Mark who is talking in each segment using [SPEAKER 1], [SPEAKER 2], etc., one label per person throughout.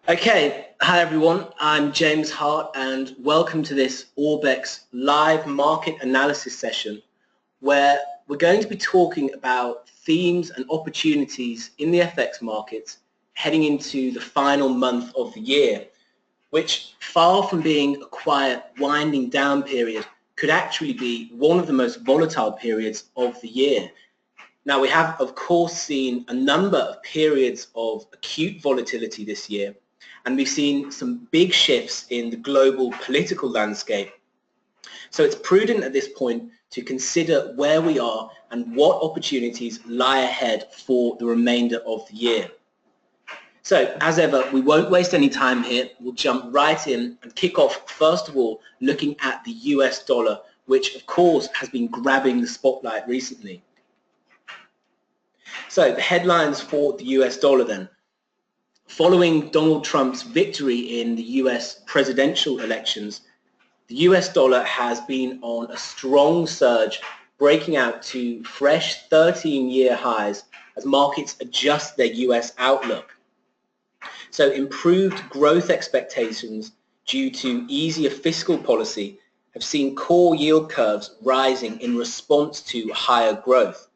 [SPEAKER 1] Okay, hi everyone, I'm James Harte and welcome to this Orbex live market analysis session where we're going to be talking about themes and opportunities in the FX markets heading into the final month of the year, which far from being a quiet winding down period could actually be one of the most volatile periods of the year. Now we have of course seen a number of periods of acute volatility this year, and we've seen some big shifts in the global political landscape. So it's prudent at this point to consider where we are and what opportunities lie ahead for the remainder of the year. So as ever, we won't waste any time here. We'll jump right in and kick off first of all looking at the US dollar, which of course has been grabbing the spotlight recently. So the headlines for the US dollar then. Following Donald Trump's victory in the US presidential elections, the US dollar has been on a strong surge, breaking out to fresh 13-year highs as markets adjust their US outlook. So improved growth expectations due to easier fiscal policy have seen core yield curves rising in response to higher growth.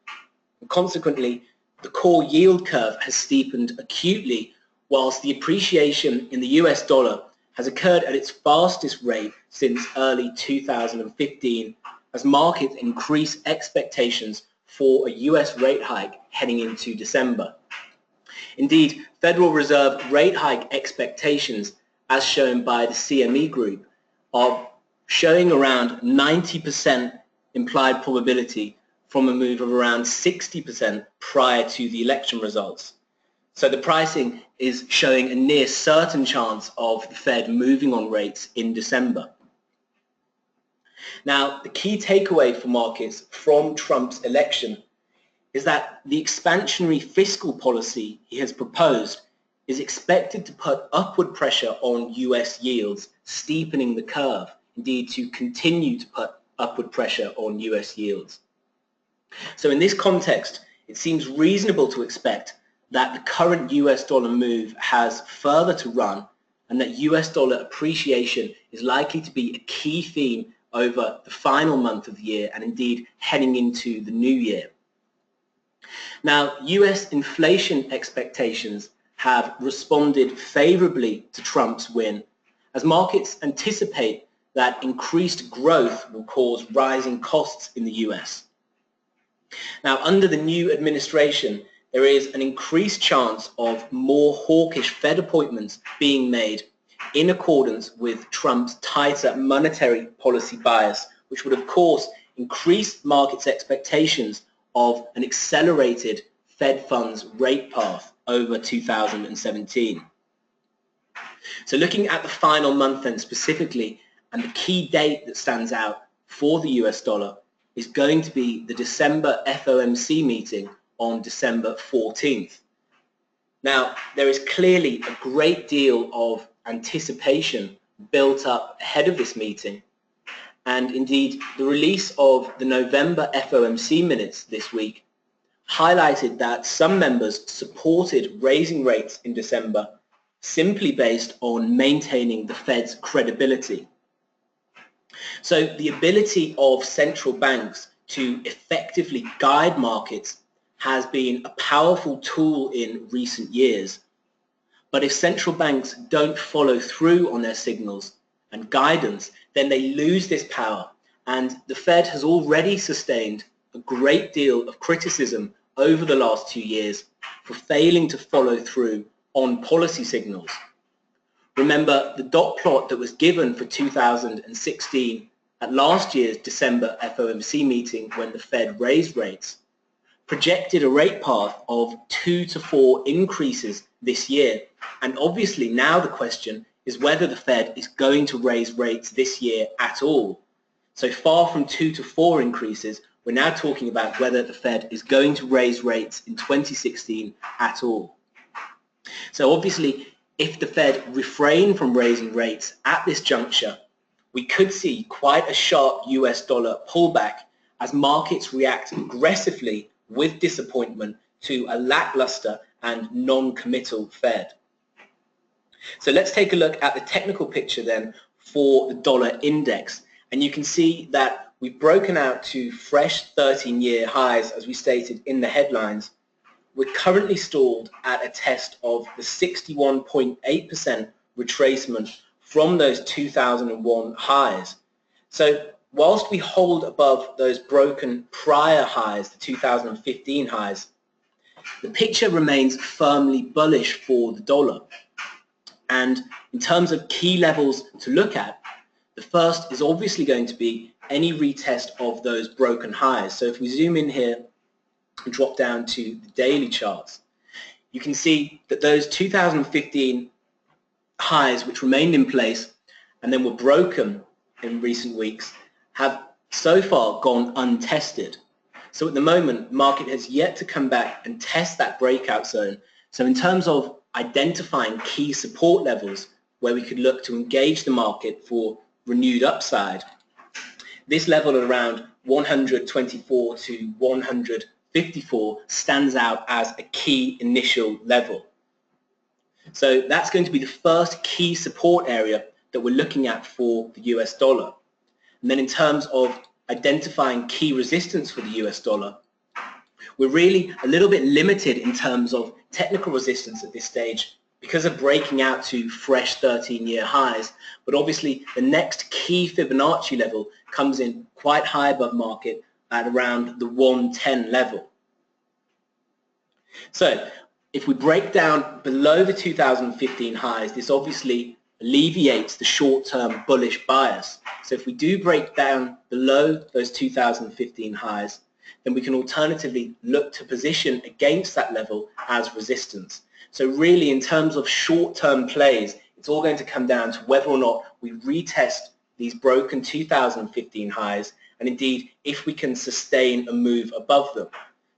[SPEAKER 1] And consequently, the core yield curve has steepened acutely, whilst the appreciation in the US dollar has occurred at its fastest rate since early 2015 as markets increase expectations for a US rate hike heading into December. Indeed, Federal Reserve rate hike expectations, as shown by the CME Group, are showing around 90% implied probability from a move of around 60% prior to the election results. So the pricing is showing a near certain chance of the Fed moving on rates in December. Now, the key takeaway for markets from Trump's election is that the expansionary fiscal policy he has proposed is expected to put upward pressure on US yields, steepening the curve, indeed to continue to put upward pressure on US yields. So in this context, it seems reasonable to expect that the current US dollar move has further to run and that US dollar appreciation is likely to be a key theme over the final month of the year and indeed heading into the new year. Now, US inflation expectations have responded favorably to Trump's win as markets anticipate that increased growth will cause rising costs in the US. Now, under the new administration, there is an increased chance of more hawkish Fed appointments being made in accordance with Trump's tighter monetary policy bias, which would of course increase markets' expectations of an accelerated Fed funds rate path over 2017. So looking at the final month then specifically, and the key date that stands out for the US dollar is going to be the December FOMC meeting on December 14th. Now, there is clearly a great deal of anticipation built up ahead of this meeting, and indeed the release of the November FOMC minutes this week highlighted that some members supported raising rates in December simply based on maintaining the Fed's credibility. So the ability of central banks to effectively guide markets has been a powerful tool in recent years. But if central banks don't follow through on their signals and guidance, then they lose this power. And the Fed has already sustained a great deal of criticism over the last 2 years for failing to follow through on policy signals. Remember the dot plot that was given for 2016 at last year's December FOMC meeting when the Fed raised rates projected a rate path of 2 to 4 increases this year. And obviously now the question is whether the Fed is going to raise rates this year at all. So far from 2 to 4 increases, we're now talking about whether the Fed is going to raise rates in 2016 at all. So obviously, if the Fed refrain from raising rates at this juncture, we could see quite a sharp US dollar pullback as markets react aggressively with disappointment to a lackluster and non-committal Fed. So let's take a look at the technical picture then for the dollar index. And you can see that we've broken out to fresh 13-year highs, as we stated in the headlines. We're currently stalled at a test of the 61.8% retracement from those 2001 highs. So whilst we hold above those broken prior highs, the 2015 highs, the picture remains firmly bullish for the dollar. And in terms of key levels to look at, the first is obviously going to be any retest of those broken highs. So if we zoom in here and drop down to the daily charts, you can see that those 2015 highs, which remained in place and then were broken in recent weeks, have so far gone untested. So at the moment, market has yet to come back and test that breakout zone. So in terms of identifying key support levels where we could look to engage the market for renewed upside, this level at around 124 to 154 stands out as a key initial level. So that's going to be the first key support area that we're looking at for the US dollar. And then in terms of identifying key resistance for the US dollar, we're really a little bit limited in terms of technical resistance at this stage because of breaking out to fresh 13-year highs. But obviously the next key Fibonacci level comes in quite high above market at around the 110 level. So if we break down below the 2015 highs, this obviously alleviates the short-term bullish bias. So if we do break down below those 2015 highs, then we can alternatively look to position against that level as resistance. So really, in terms of short-term plays, it's all going to come down to whether or not we retest these broken 2015 highs, and indeed if we can sustain a move above them.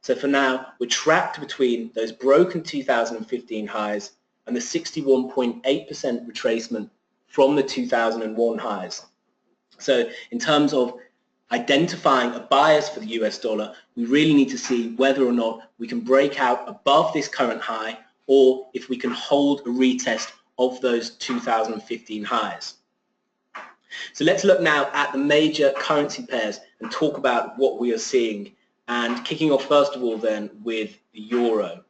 [SPEAKER 1] So for now, we're trapped between those broken 2015 highs and the 61.8% retracement from the 2001 highs. So in terms of identifying a bias for the US dollar, we really need to see whether or not we can break out above this current high or if we can hold a retest of those 2015 highs. So let's look now at the major currency pairs and talk about what we are seeing. And kicking off first of all then with the euro.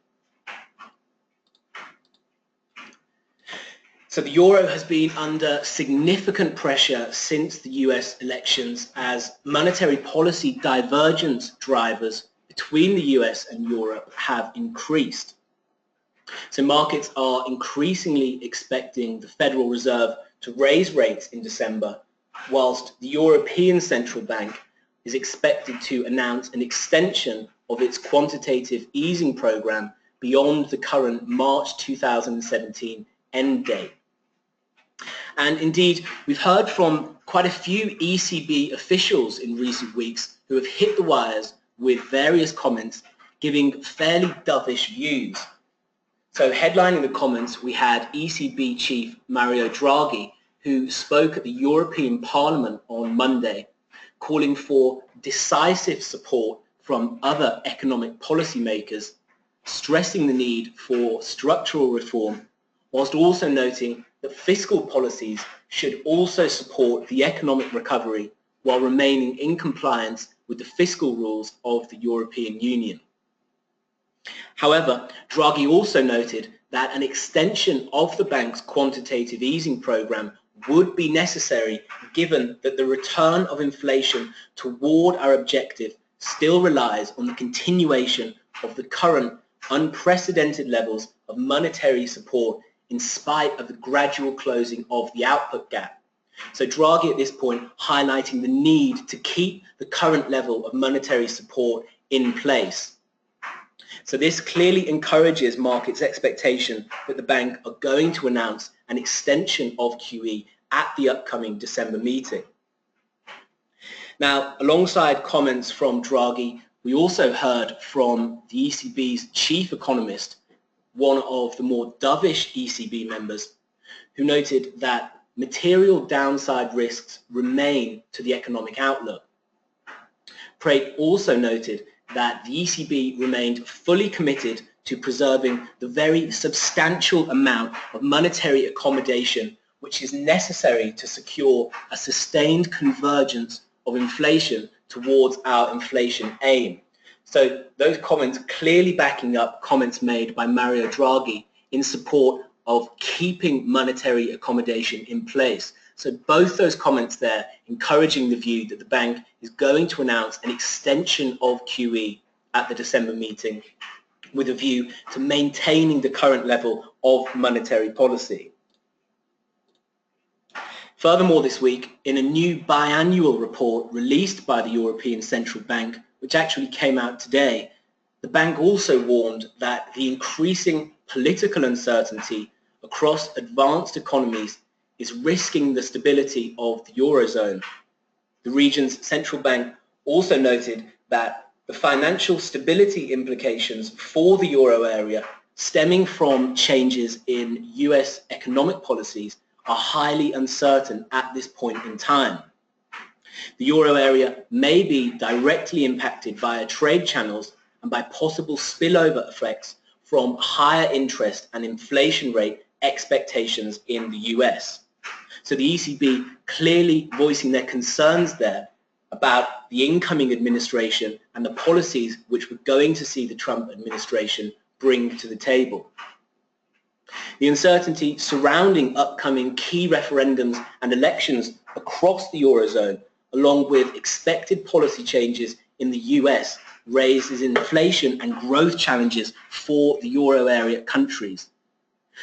[SPEAKER 1] So the euro has been under significant pressure since the US elections as monetary policy divergence drivers between the US and Europe have increased. So markets are increasingly expecting the Federal Reserve to raise rates in December, whilst the European Central Bank is expected to announce an extension of its quantitative easing program beyond the current March 2017 end date. And indeed, we've heard from quite a few ECB officials in recent weeks who have hit the wires with various comments giving fairly dovish views. So headlining the comments, we had ECB chief Mario Draghi, who spoke at the European Parliament on Monday, calling for decisive support from other economic policymakers, stressing the need for structural reform, whilst also noting that fiscal policies should also support the economic recovery while remaining in compliance with the fiscal rules of the European Union. However, Draghi also noted that an extension of the bank's quantitative easing program would be necessary given that the return of inflation toward our objective still relies on the continuation of the current unprecedented levels of monetary support in spite of the gradual closing of the output gap. So Draghi at this point highlighting the need to keep the current level of monetary support in place. So this clearly encourages markets' expectation that the bank are going to announce an extension of QE at the upcoming December meeting. Now, alongside comments from Draghi, we also heard from the ECB's chief economist, one of the more dovish ECB members, who noted that material downside risks remain to the economic outlook. Praet also noted that the ECB remained fully committed to preserving the very substantial amount of monetary accommodation which is necessary to secure a sustained convergence of inflation towards our inflation aim. So those comments clearly backing up comments made by Mario Draghi in support of keeping monetary accommodation in place. So both those comments there encouraging the view that the bank is going to announce an extension of QE at the December meeting with a view to maintaining the current level of monetary policy. Furthermore, this week, in a new biannual report released by the European Central Bank, which actually came out today, the bank also warned that the increasing political uncertainty across advanced economies is risking the stability of the Eurozone. The region's central bank also noted that the financial stability implications for the euro area stemming from changes in US economic policies are highly uncertain at this point in time. The euro area may be directly impacted via trade channels and by possible spillover effects from higher interest and inflation rate expectations in the US. So the ECB clearly voicing their concerns there about the incoming administration and the policies which we're going to see the Trump administration bring to the table. The uncertainty surrounding upcoming key referendums and elections across the Eurozone, along with expected policy changes in the US, raises inflation and growth challenges for the euro area countries.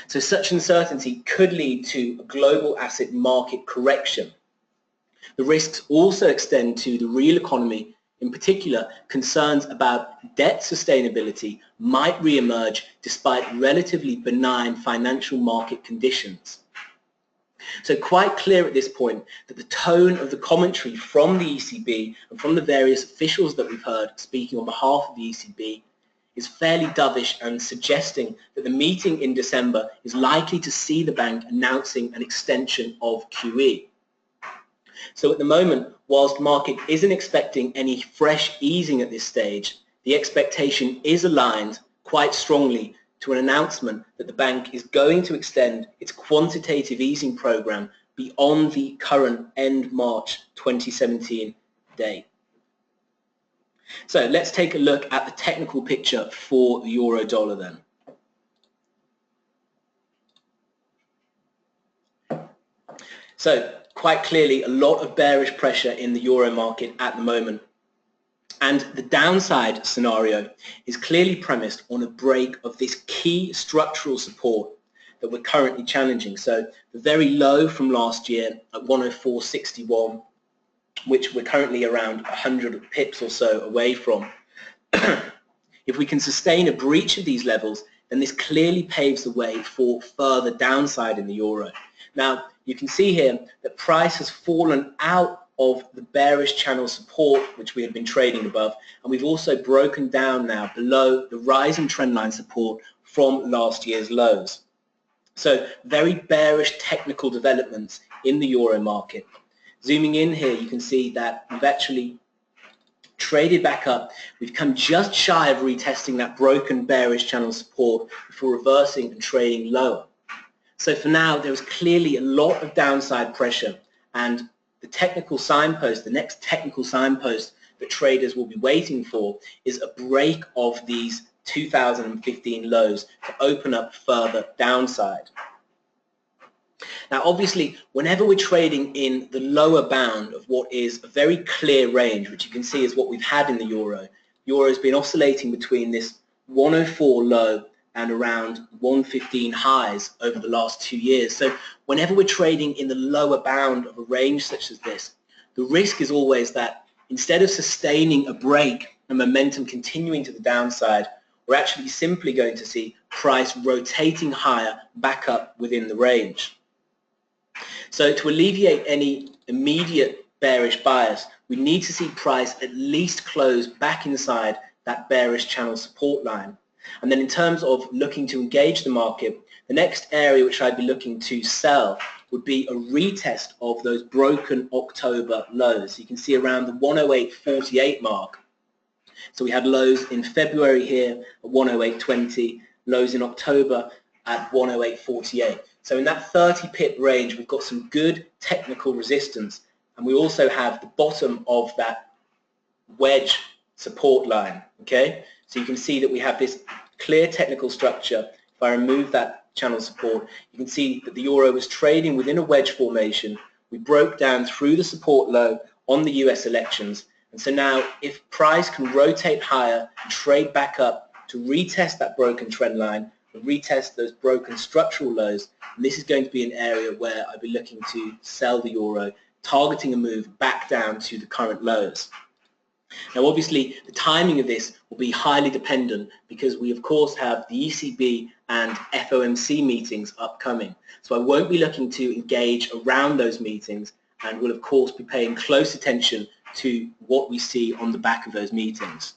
[SPEAKER 1] So such uncertainty could lead to a global asset market correction. The risks also extend to the real economy. In particular, concerns about debt sustainability might re-emerge despite relatively benign financial market conditions. So quite clear at this point that the tone of the commentary from the ECB and from the various officials that we've heard speaking on behalf of the ECB is fairly dovish and suggesting that the meeting in December is likely to see the bank announcing an extension of QE. So at the moment, whilst market isn't expecting any fresh easing at this stage, the expectation is aligned quite strongly to an announcement that the bank is going to extend its quantitative easing program beyond the current end March 2017 date. So let's take a look at the technical picture for the euro dollar then. So quite clearly a lot of bearish pressure in the euro market at the moment. And the downside scenario is clearly premised on a break of this key structural support that we're currently challenging. So the very low from last year at 104.61, which we're currently around 100 pips or so away from. If we can sustain a breach of these levels, then this clearly paves the way for further downside in the euro. Now, you can see here that price has fallen out of the bearish channel support which we had been trading above, and we've also broken down now below the rising trendline support from last year's lows. So very bearish technical developments in the euro market. Zooming in here, you can see that we've actually traded back up. We've come just shy of retesting that broken bearish channel support before reversing and trading lower. So for now, there was clearly a lot of downside pressure, and the technical signpost, the next technical signpost that traders will be waiting for is a break of these 2015 lows to open up further downside. Now obviously, whenever we're trading in the lower bound of what is a very clear range, which you can see is what we've had in the euro, euro has been oscillating between this 104 low and around 115 highs over the last 2 years. So whenever we're trading in the lower bound of a range such as this, the risk is always that instead of sustaining a break and momentum continuing to the downside, we're actually simply going to see price rotating higher back up within the range. So to alleviate any immediate bearish bias, we need to see price at least close back inside that bearish channel support line. And then in terms of looking to engage the market, the next area which I'd be looking to sell would be a retest of those broken October lows. You can see around the 108.48 mark. So we had lows in February here at 108.20, lows in October at 108.48. So in that 30 pip range, we've got some good technical resistance, and we also have the bottom of that wedge support line, okay? So you can see that we have this clear technical structure. If I remove that channel support, you can see that the euro was trading within a wedge formation. We broke down through the support low on the US elections, and so now if price can rotate higher and trade back up to retest that broken trend line, retest those broken structural lows, and this is going to be an area where I'll be looking to sell the euro, targeting a move back down to the current lows. Now obviously the timing of this will be highly dependent because we of course have the ECB and FOMC meetings upcoming. So I won't be looking to engage around those meetings, and will of course be paying close attention to what we see on the back of those meetings.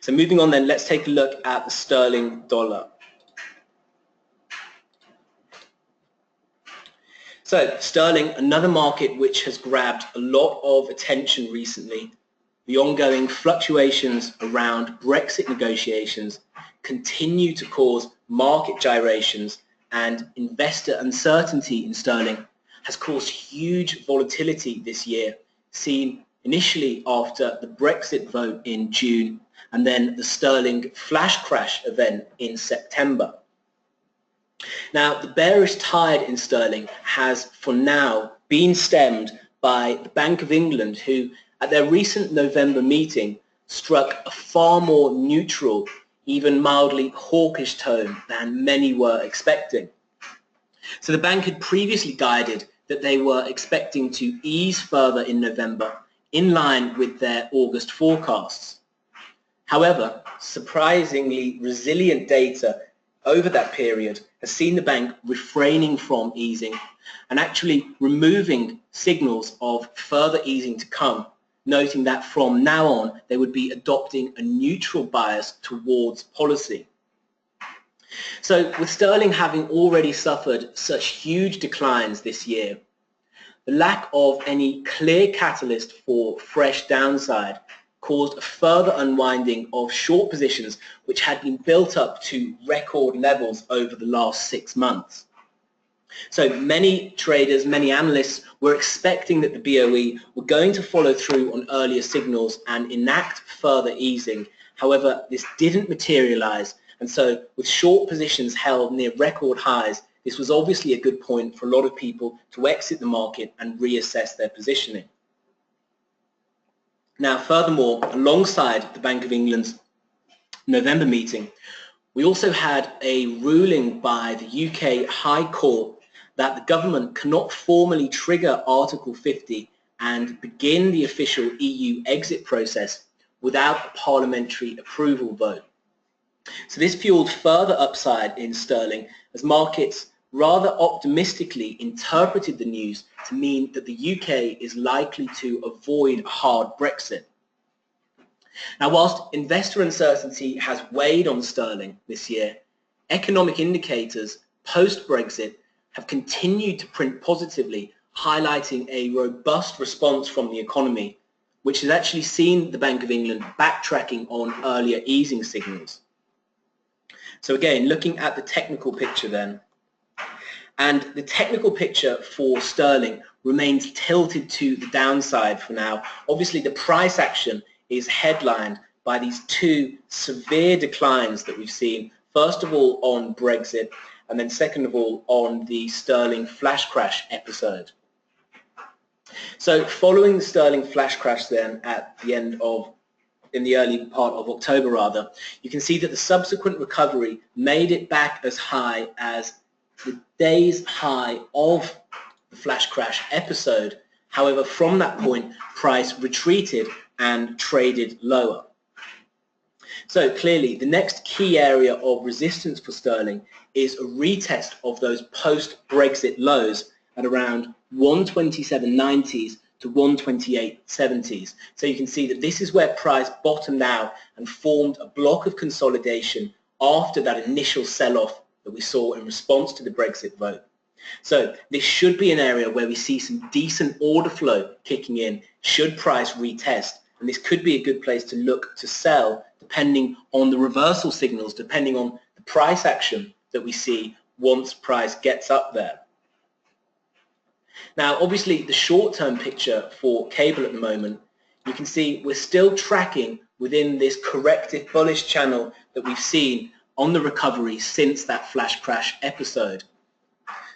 [SPEAKER 1] So moving on then, let's take a look at the sterling dollar. So sterling, another market which has grabbed a lot of attention recently. The ongoing fluctuations around Brexit negotiations continue to cause market gyrations, and investor uncertainty in sterling has caused huge volatility this year, seen initially after the Brexit vote in June and then the sterling flash crash event in September. Now, the bearish tide in sterling has for now been stemmed by the Bank of England, who at their recent November meeting struck a far more neutral, even mildly hawkish tone than many were expecting. So the bank had previously guided that they were expecting to ease further in November in line with their August forecasts. However, surprisingly resilient data over that period has seen the bank refraining from easing and actually removing signals of further easing to come, noting that from now on they would be adopting a neutral bias towards policy. So with sterling having already suffered such huge declines this year, the lack of any clear catalyst for fresh downside caused a further unwinding of short positions which had been built up to record levels over the last 6 months. So many traders, many analysts were expecting that the BOE were going to follow through on earlier signals and enact further easing. However, this didn't materialize, and so with short positions held near record highs, this was obviously a good point for a lot of people to exit the market and reassess their positioning. Now, furthermore, alongside the Bank of England's November meeting, we also had a ruling by the UK High Court that the government cannot formally trigger Article 50 and begin the official EU exit process without a parliamentary approval vote. So this fueled further upside in sterling as markets rather optimistically interpreted the news to mean that the UK is likely to avoid a hard Brexit. Now, whilst investor uncertainty has weighed on sterling this year, economic indicators post-Brexit have continued to print positively, highlighting a robust response from the economy, which has actually seen the Bank of England backtracking on earlier easing signals. So again, looking at the technical picture then, and the technical picture for sterling remains tilted to the downside for now. Obviously, the price action is headlined by these two severe declines that we've seen, first of all on Brexit, and then second of all on the sterling flash crash episode. So following the sterling flash crash then at the end of, in the early part of October rather, you can see that the subsequent recovery made it back as high as the day's high of the flash crash episode. However, from that point, price retreated and traded lower. So clearly, the next key area of resistance for sterling is a retest of those post-Brexit lows at around 127.90s to 128.70s. So you can see that this is where price bottomed out and formed a block of consolidation after that initial sell-off that we saw in response to the Brexit vote. So this should be an area where we see some decent order flow kicking in should price retest and this could be a good place to look to sell depending on the reversal signals, depending on the price action that we see once price gets up there. Now, obviously, the short-term picture for cable at the moment, you can see we're still tracking within this corrective bullish channel that we've seen on the recovery since that flash crash episode.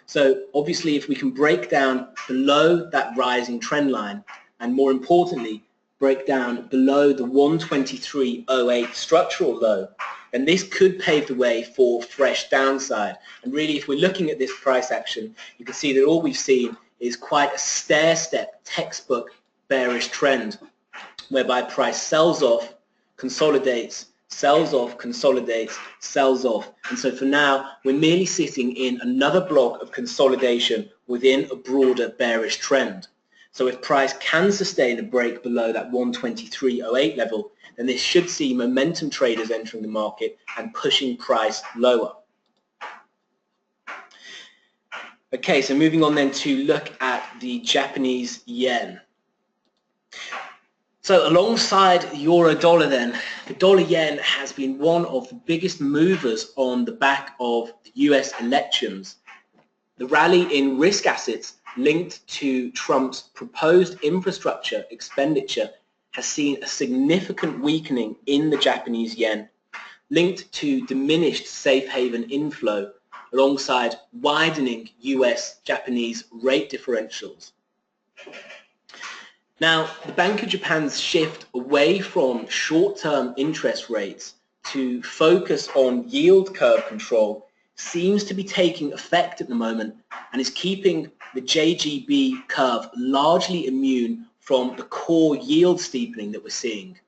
[SPEAKER 1] So obviously, if we can break down below that rising trend line, and more importantly, break down below the 123.08 structural low, then this could pave the way for fresh downside. And really, if we're looking at this price action, you can see that all we've seen is quite a stair-step textbook bearish trend, whereby price sells off, consolidates, sells off, consolidates, sells off. And so for now, we're merely sitting in another block of consolidation within a broader bearish trend. So if price can sustain a break below that 123.08 level, then this should see momentum traders entering the market and pushing price lower. Okay, so moving on then to look at the Japanese yen. So alongside euro dollar then, the dollar yen has been one of the biggest movers on the back of the US elections. The rally in risk assets linked to Trump's proposed infrastructure expenditure has seen a significant weakening in the Japanese yen, linked to diminished safe haven inflow alongside widening US-Japanese rate differentials. Now, the Bank of Japan's shift away from short-term interest rates to focus on yield curve control seems to be taking effect at the moment and is keeping the JGB curve largely immune from the core yield steepening that we're seeing.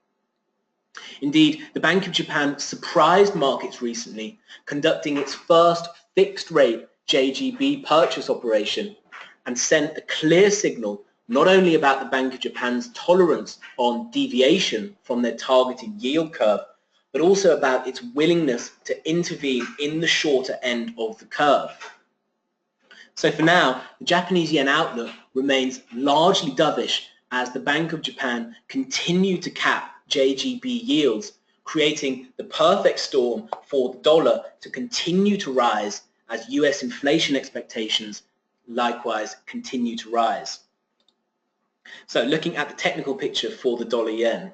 [SPEAKER 1] Indeed, the Bank of Japan surprised markets recently, conducting its first fixed-rate JGB purchase operation and sent a clear signal not only about the Bank of Japan's tolerance on deviation from their targeted yield curve, but also about its willingness to intervene in the shorter end of the curve. So for now, the Japanese yen outlook remains largely dovish as the Bank of Japan continue to cap JGB yields, creating the perfect storm for the dollar to continue to rise as US inflation expectations likewise continue to rise. So looking at the technical picture for the dollar yen.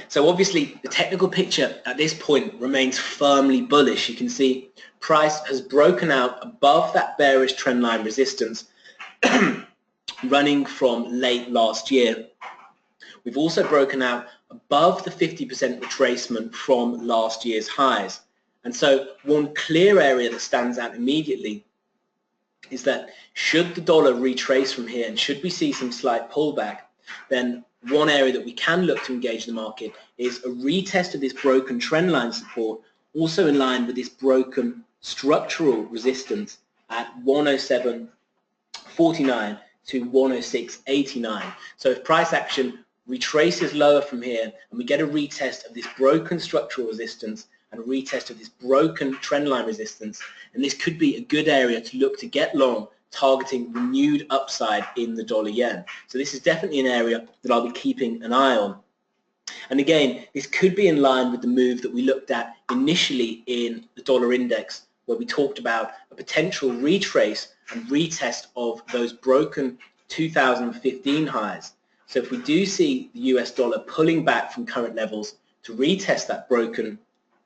[SPEAKER 1] So obviously the technical picture at this point remains firmly bullish. You can see price has broken out above that bearish trendline resistance running from late last year. We've also broken out above the 50% retracement from last year's highs. And so one clear area that stands out immediately is that should the dollar retrace from here and should we see some slight pullback, then one area that we can look to engage the market is a retest of this broken trendline support, also in line with this broken structural resistance at 107.49 to 106.89. So if price action retraces lower from here and we get a retest of this broken structural resistance and a retest of this broken trendline resistance, and this could be a good area to look to get long, targeting renewed upside in the dollar yen. So this is definitely an area that I'll be keeping an eye on. And again, this could be in line with the move that we looked at initially in the dollar index, where we talked about a potential retrace and retest of those broken 2015 highs. So if we do see the US dollar pulling back from current levels to retest that broken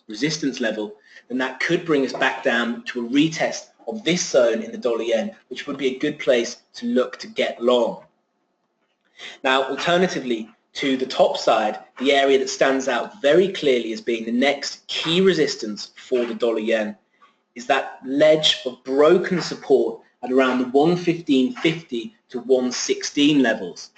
[SPEAKER 1] resistance level, then that could bring us back down to a retest of this zone in the dollar yen, which would be a good place to look to get long. Now, alternatively, to the top side, the area that stands out very clearly as being the next key resistance for the dollar yen is that ledge of broken support at around the 115.50 to 116 levels.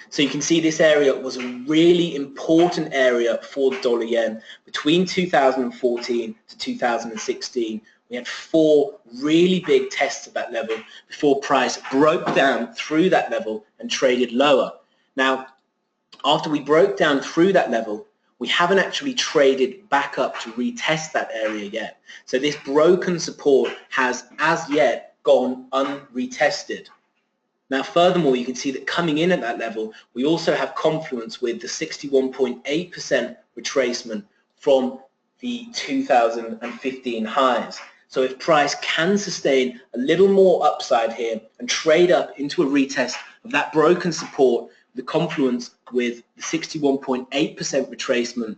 [SPEAKER 1] So you can see this area was a really important area for the dollar yen. Between 2014 to 2016, we had 4 really big tests of that level before price broke down through that level and traded lower. Now, after we broke down through that level, we haven't actually traded back up to retest that area yet. So this broken support has as yet gone unretested. Now, furthermore, you can see that coming in at that level, we also have confluence with the 61.8% retracement from the 2015 highs. So if price can sustain a little more upside here and trade up into a retest of that broken support, the confluence with the 61.8% retracement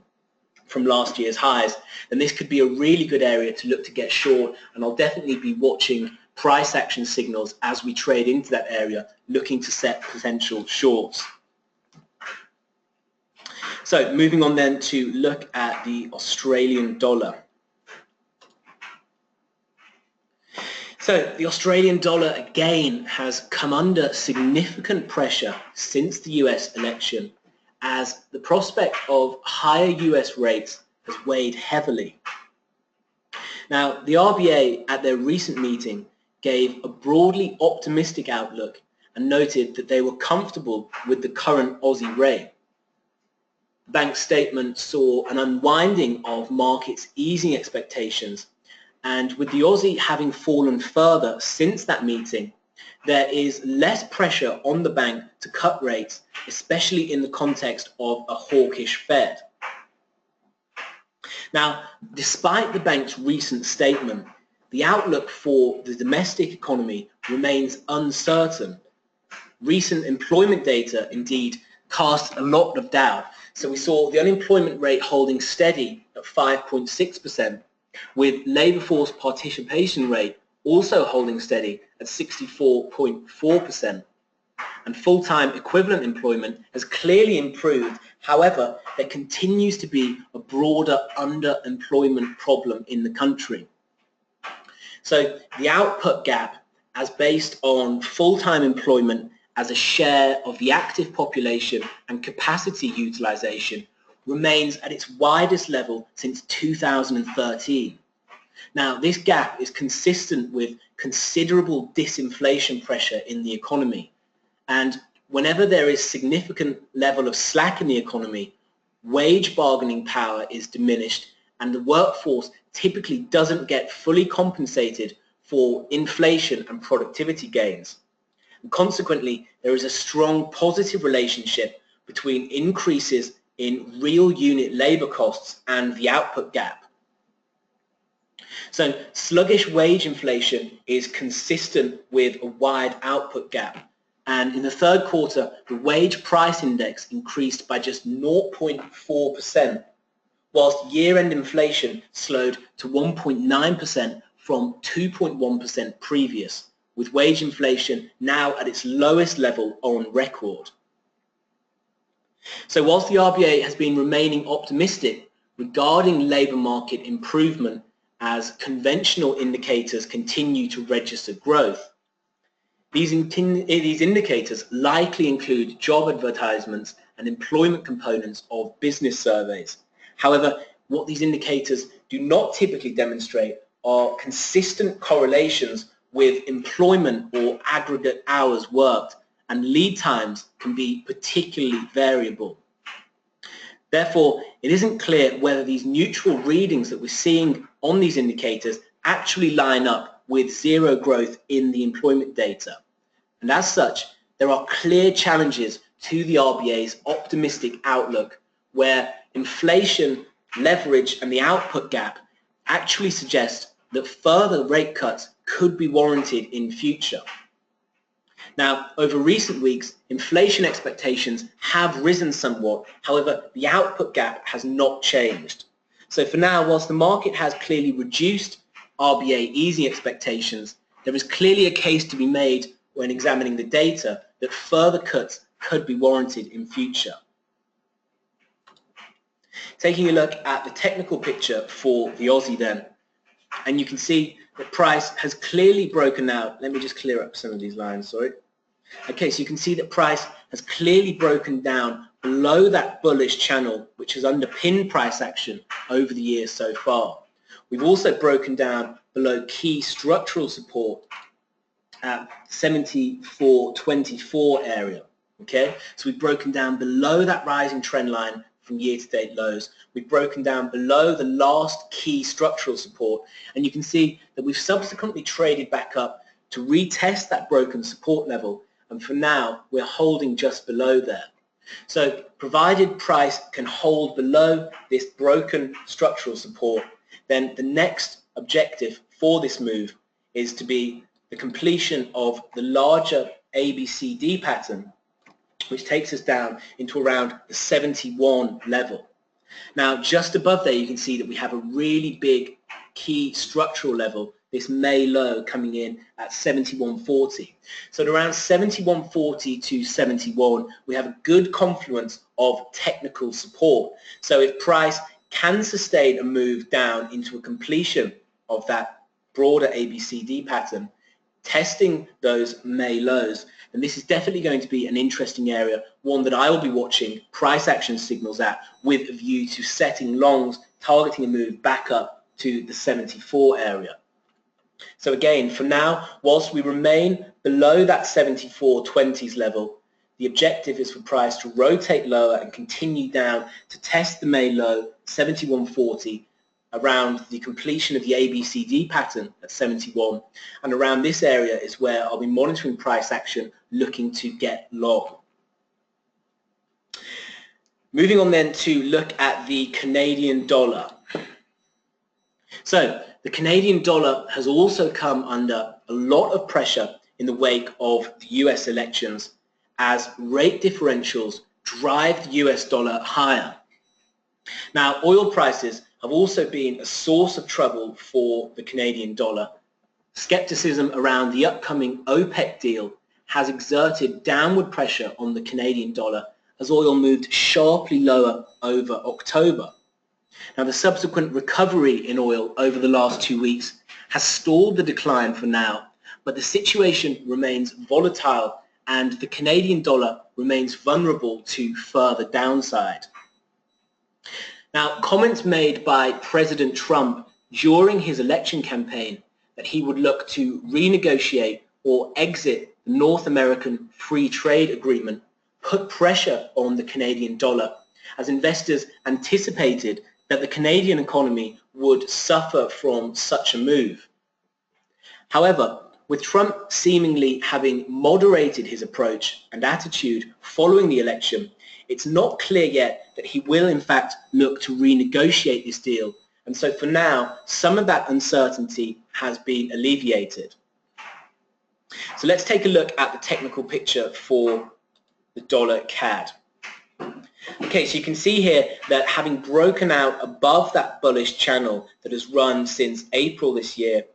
[SPEAKER 1] from last year's highs, then this could be a really good area to look to get short, and I'll definitely be watching price action signals as we trade into that area, looking to set potential shorts. So moving on then to look at the Australian dollar. So the Australian dollar again has come under significant pressure since the US election, as the prospect of higher US rates has weighed heavily. Now, the RBA at their recent meeting gave a broadly optimistic outlook and noted that they were comfortable with the current Aussie rate. The bank's statement saw an unwinding of markets' easing expectations, and with the Aussie having fallen further since that meeting, there is less pressure on the bank to cut rates, especially in the context of a hawkish Fed. Now, despite the bank's recent statement, the outlook for the domestic economy remains uncertain. Recent employment data indeed cast a lot of doubt. So we saw the unemployment rate holding steady at 5.6%, with labour force participation rate also holding steady at 64.4%. And full-time equivalent employment has clearly improved. However, there continues to be a broader underemployment problem in the country. So the output gap, as based on full-time employment as a share of the active population and capacity utilization, remains at its widest level since 2013. Now, this gap is consistent with considerable disinflation pressure in the economy. And whenever there is significant level of slack in the economy, wage bargaining power is diminished, and the workforce typically doesn't get fully compensated for inflation and productivity gains. And consequently, there is a strong positive relationship between increases in real unit labor costs and the output gap. So sluggish wage inflation is consistent with a wide output gap. And in the third quarter, the wage price index increased by just 0.4%, whilst year-end inflation slowed to 1.9% from 2.1% previous, with wage inflation now at its lowest level on record. So whilst the RBA has been remaining optimistic regarding labour market improvement as conventional indicators continue to register growth, these indicators likely include job advertisements and employment components of business surveys. However, what these indicators do not typically demonstrate are consistent correlations with employment or aggregate hours worked, and lead times can be particularly variable. Therefore, it isn't clear whether these neutral readings that we're seeing on these indicators actually line up with zero growth in the employment data. And as such, there are clear challenges to the RBA's optimistic outlook, where inflation, leverage, and the output gap actually suggest that further rate cuts could be warranted in future. Now, over recent weeks, inflation expectations have risen somewhat. However, the output gap has not changed. So for now, whilst the market has clearly reduced RBA easing expectations, there is clearly a case to be made when examining the data that further cuts could be warranted in future. Taking a look at the technical picture for the Aussie then, and you can see that price has clearly broken out. Let me just clear up some of these lines, sorry. Okay, so you can see that price has clearly broken down below that bullish channel, which has underpinned price action over the year so far. We've also broken down below key structural support at 74.24 area. Okay, so we've broken down below that rising trend line from year-to-date lows. We've broken down below the last key structural support, and you can see that we've subsequently traded back up to retest that broken support level, and for now we're holding just below there. So provided price can hold below this broken structural support, then the next objective for this move is to be the completion of the larger ABCD pattern, which takes us down into around the 71 level. Now just above there you can see that we have a really big key structural level, this May low coming in at 71.40. So at around 71.40 to 71 we have a good confluence of technical support. So if price can sustain a move down into a completion of that broader ABCD pattern, testing those May lows, and this is definitely going to be an interesting area, one that I will be watching price action signals at with a view to setting longs, targeting a move back up to the 74 area. So again, for now, whilst we remain below that 74.20s level, the objective is for price to rotate lower and continue down to test the May low, 71.40, around the completion of the ABCD pattern at 71, and around this area is where I'll be monitoring price action, looking to get long. Moving on then to look at the Canadian dollar. So the Canadian dollar has also come under a lot of pressure in the wake of the US elections as rate differentials drive the US dollar higher. Now oil prices have also been a source of trouble for the Canadian dollar. Skepticism around the upcoming OPEC deal has exerted downward pressure on the Canadian dollar as oil moved sharply lower over October. Now the subsequent recovery in oil over the last 2 weeks has stalled the decline for now, but the situation remains volatile and the Canadian dollar remains vulnerable to further downside. Now, comments made by President Trump during his election campaign that he would look to renegotiate or exit the North American Free Trade Agreement put pressure on the Canadian dollar as investors anticipated that the Canadian economy would suffer from such a move. However, with Trump seemingly having moderated his approach and attitude following the election, it's not clear yet that he will in fact look to renegotiate this deal, and so for now some of that uncertainty has been alleviated. So let's take a look at the technical picture for the dollar CAD. Okay, so you can see here that having broken out above that bullish channel that has run since April this year,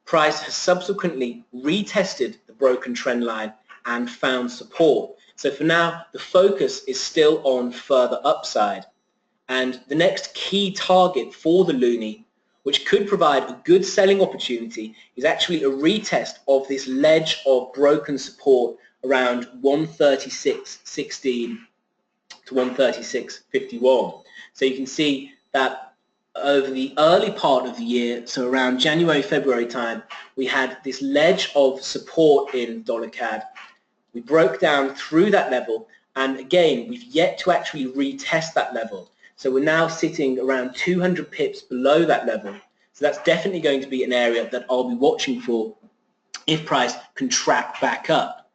[SPEAKER 1] price has subsequently retested the broken trend line and found support. So for now, the focus is still on further upside. And the next key target for the loonie, which could provide a good selling opportunity, is actually a retest of this ledge of broken support around 136.16 to 136.51. So you can see that over the early part of the year, so around January, February time, we had this ledge of support in dollar CAD. We broke down through that level, and again, we've yet to actually retest that level. So we're now sitting around 200 pips below that level. So that's definitely going to be an area that I'll be watching for if price can track back up.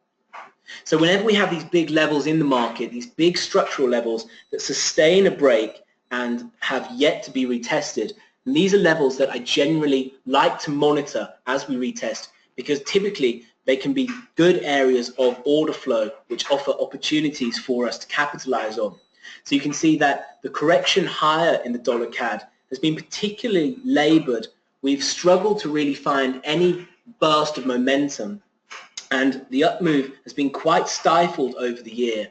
[SPEAKER 1] So whenever we have these big levels in the market, these big structural levels that sustain a break and have yet to be retested, and these are levels that I generally like to monitor as we retest, because typically they can be good areas of order flow which offer opportunities for us to capitalize on. So you can see that the correction higher in the dollar CAD has been particularly labored. We've struggled to really find any burst of momentum, and the up move has been quite stifled over the year.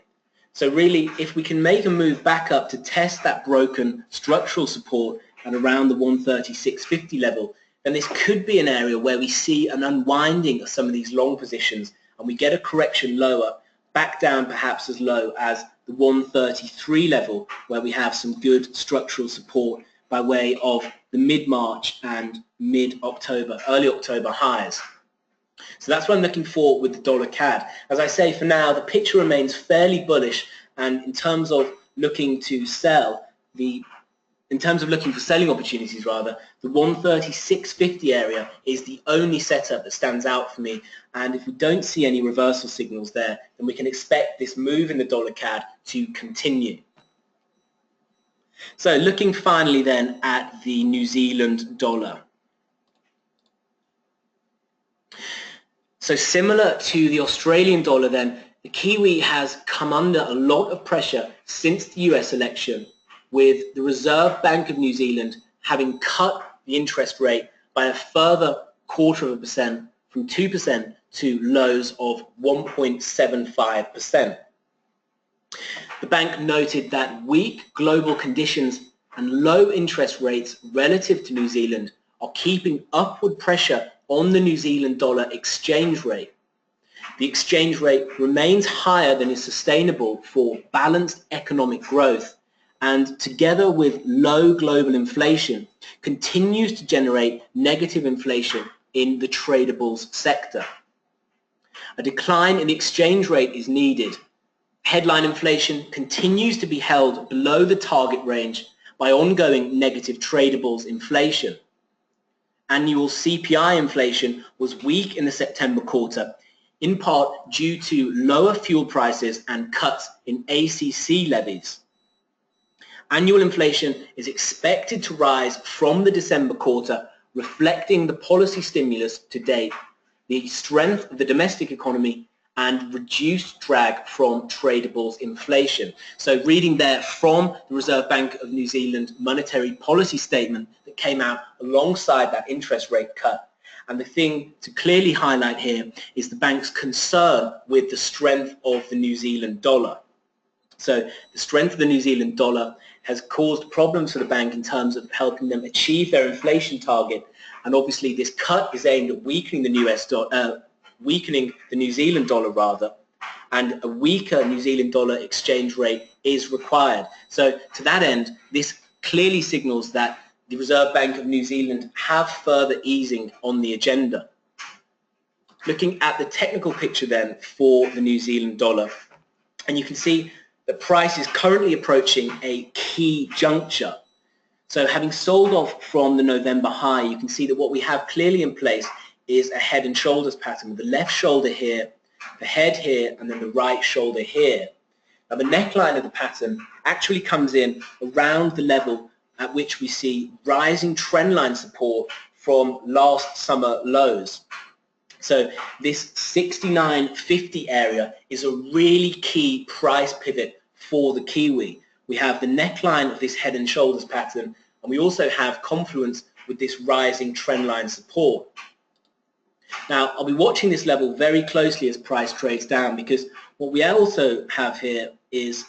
[SPEAKER 1] So really, if we can make a move back up to test that broken structural support at around the 136.50 level, then this could be an area where we see an unwinding of some of these long positions and we get a correction lower, back down perhaps as low as the 133 level, where we have some good structural support by way of the mid-March and mid-October, early October highs. So that's what I'm looking for with the dollar CAD. As I say, for now, the picture remains fairly bullish, and in terms of looking to sell, the in terms of looking for selling opportunities rather, the 136.50 area is the only setup that stands out for me, and if we don't see any reversal signals there, then we can expect this move in the dollar CAD to continue. So looking finally then at the New Zealand dollar. So similar to the Australian dollar then, the Kiwi has come under a lot of pressure since the US election, with the Reserve Bank of New Zealand having cut the interest rate by a further 0.25% from 2% to lows of 1.75%. The bank noted that weak global conditions and low interest rates relative to New Zealand are keeping upward pressure on the New Zealand dollar exchange rate. The exchange rate remains higher than is sustainable for balanced economic growth, and together with low global inflation, continues to generate negative inflation in the tradables sector. A decline in the exchange rate is needed. Headline inflation continues to be held below the target range by ongoing negative tradables inflation. Annual CPI inflation was weak in the September quarter, in part due to lower fuel prices and cuts in ACC levies. Annual inflation is expected to rise from the December quarter, reflecting the policy stimulus to date, the strength of the domestic economy, and reduced drag from tradables inflation. So reading there from the Reserve Bank of New Zealand monetary policy statement that came out alongside that interest rate cut. And the thing to clearly highlight here is the bank's concern with the strength of the New Zealand dollar. So the strength of the New Zealand dollar has caused problems for the bank in terms of helping them achieve their inflation target. And obviously this cut is aimed at weakening the New Zealand dollar rather, and a weaker New Zealand dollar exchange rate is required. So to that end, this clearly signals that the Reserve Bank of New Zealand have further easing on the agenda. Looking at the technical picture then for the New Zealand dollar, and you can see the price is currently approaching a key juncture. So having sold off from the November high, you can see that what we have clearly in place is a head and shoulders pattern with the left shoulder here, the head here, and then the right shoulder here. Now the neckline of the pattern actually comes in around the level at which we see rising trendline support from last summer lows. So this 69.50 area is a really key price pivot for the Kiwi. We have the neckline of this head and shoulders pattern, and we also have confluence with this rising trendline support. Now, I'll be watching this level very closely as price trades down, because what we also have here is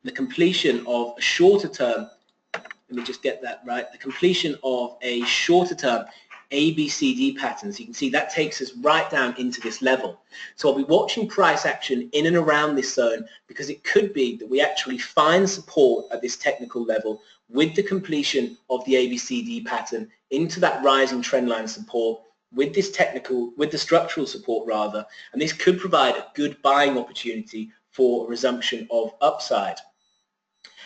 [SPEAKER 1] the completion of a shorter term, let me just get that right, the completion of a shorter term ABCD pattern. So you can see that takes us right down into this level. So I'll be watching price action in and around this zone, because it could be that we actually find support at this technical level with the completion of the ABCD pattern into that rising trendline support, with the structural support rather, and this could provide a good buying opportunity for a resumption of upside.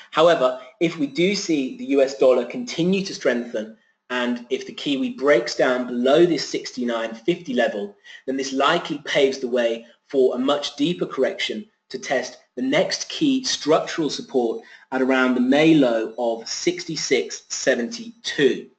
[SPEAKER 1] However, if we do see the US dollar continue to strengthen, and if the Kiwi breaks down below this 69.50 level, then this likely paves the way for a much deeper correction to test the next key structural support at around the May low of 66.72.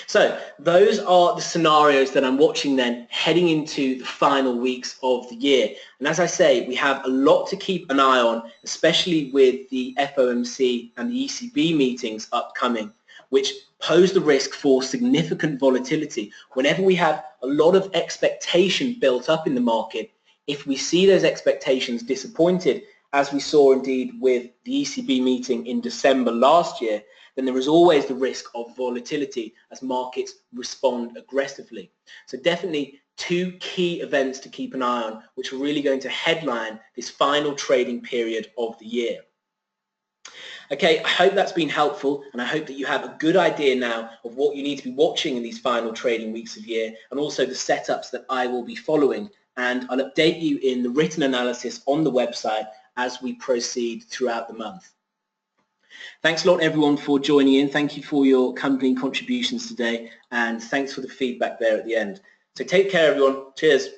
[SPEAKER 1] So those are the scenarios that I'm watching then heading into the final weeks of the year. And as I say, we have a lot to keep an eye on, especially with the FOMC and the ECB meetings upcoming, which pose the risk for significant volatility. Whenever we have a lot of expectation built up in the market, if we see those expectations disappointed, as we saw indeed with the ECB meeting in December last year, then there is always the risk of volatility as markets respond aggressively. So definitely two key events to keep an eye on, which are really going to headline this final trading period of the year. Okay, I hope that's been helpful, and I hope that you have a good idea now of what you need to be watching in these final trading weeks of year, and also the setups that I will be following. And I'll update you in the written analysis on the website as we proceed throughout the month. Thanks a lot, everyone, for joining in. Thank you for your company contributions today, and thanks for the feedback there at the end. So take care, everyone. Cheers.